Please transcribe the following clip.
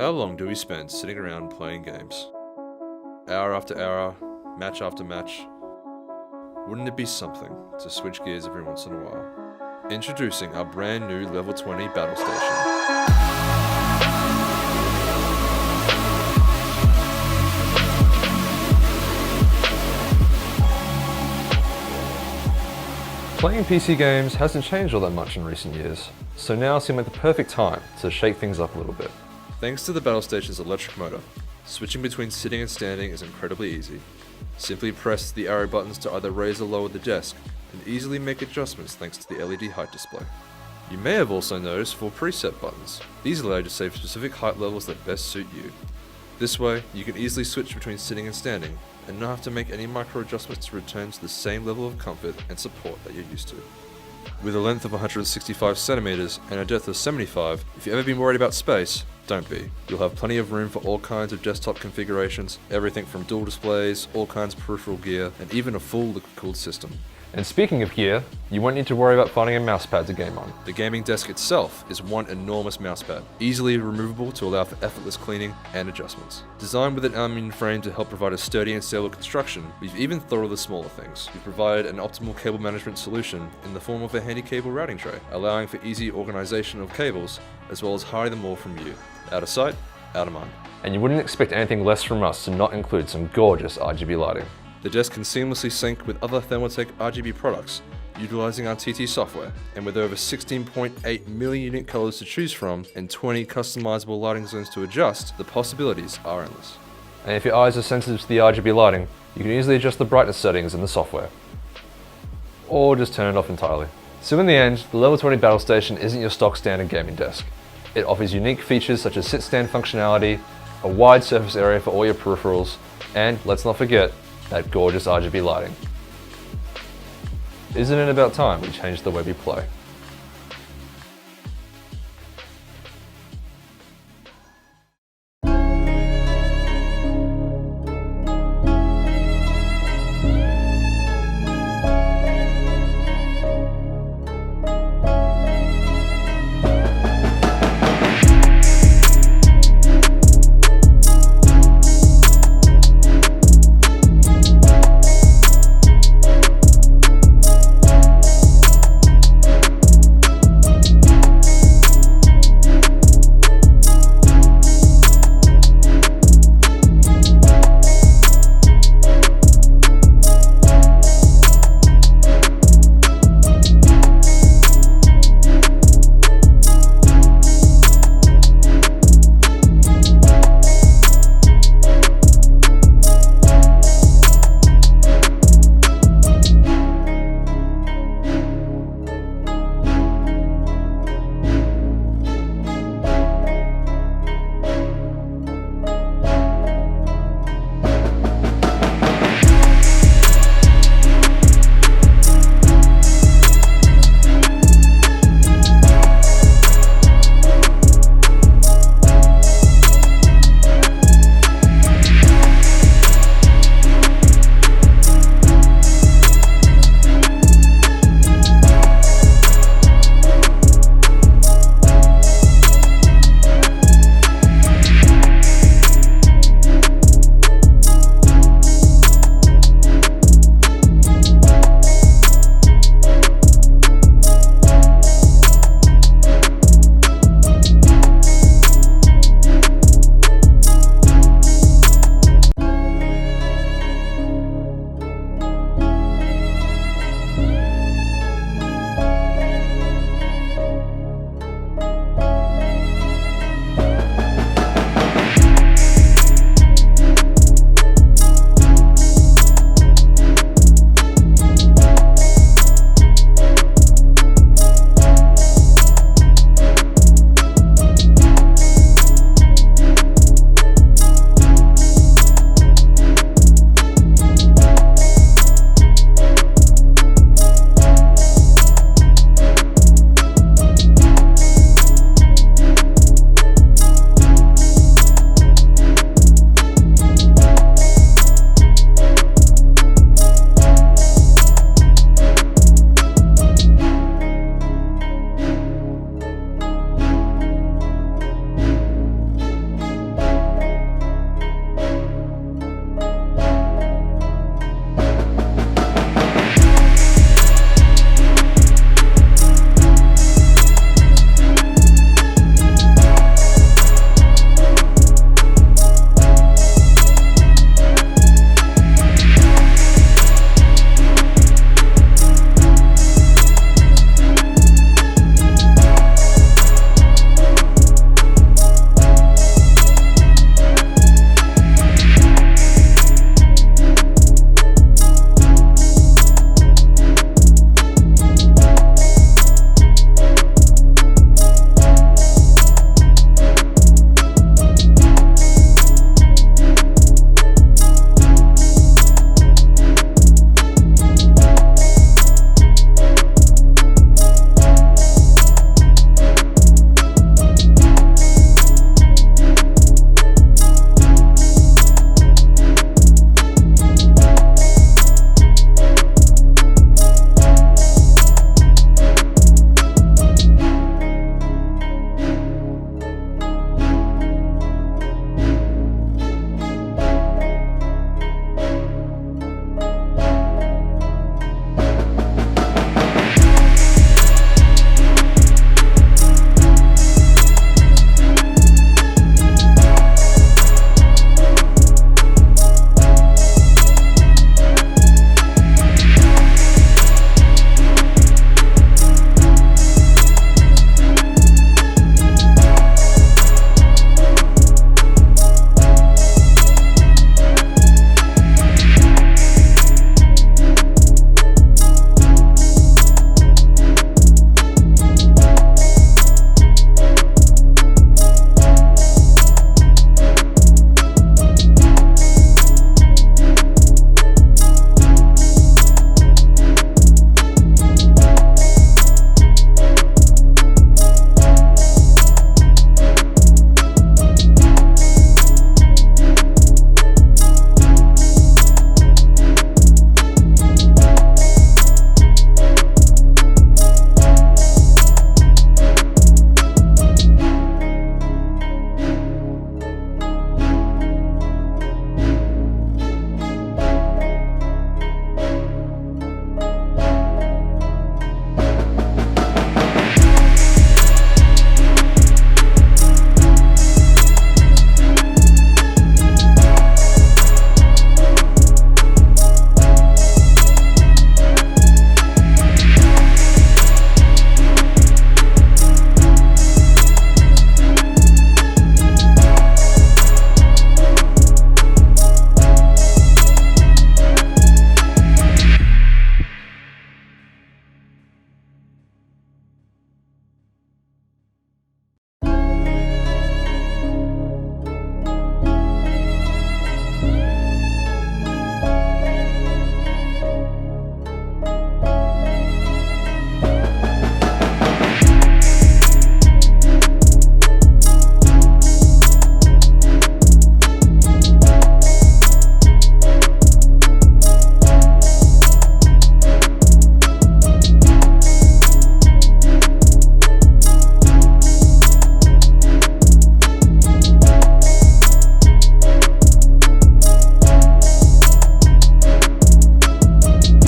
How long do we spend sitting around playing games? Hour after hour, match after match. Wouldn't it be something to switch gears every once in a while? Introducing our brand new level 20 Battlestation. Playing PC games hasn't changed all that much in recent years, so now seems like the perfect time to shake things up a little bit. Thanks to the Battlestation's electric motor, switching between sitting and standing is incredibly easy. Simply press the arrow buttons to either raise or lower the desk, and easily make adjustments thanks to the LED height display. You may have also noticed 4 preset buttons. These allow you to save specific height levels that best suit you. This way, you can easily switch between sitting and standing, and not have to make any micro adjustments to return to the same level of comfort and support that you're used to. With a length of 165 centimeters and a depth of 75, if you've ever been worried about space, don't be. You'll have plenty of room for all kinds of desktop configurations, everything from dual displays, all kinds of peripheral gear, and even a full liquid-cooled system. And speaking of gear, you won't need to worry about finding a mousepad to game on. The gaming desk itself is one enormous mousepad, easily removable to allow for effortless cleaning and adjustments. Designed with an aluminium frame to help provide a sturdy and stable construction, we've even thought of the smaller things. We've provided an optimal cable management solution in the form of a handy cable routing tray, allowing for easy organization of cables, as well as hiding them all from you. Out of sight, out of mind. And you wouldn't expect anything less from us to not include some gorgeous RGB lighting. The desk can seamlessly sync with other Thermaltake RGB products, utilizing our TT software, and with over 16.8 million unique colors to choose from and 20 customizable lighting zones to adjust, the possibilities are endless. And if your eyes are sensitive to the RGB lighting, you can easily adjust the brightness settings in the software. Or just turn it off entirely. So in the end, the level 20 Battlestation isn't your stock standard gaming desk. It offers unique features such as sit-stand functionality, a wide surface area for all your peripherals, and let's not forget, that gorgeous RGB lighting. Isn't it about time we changed the way we play?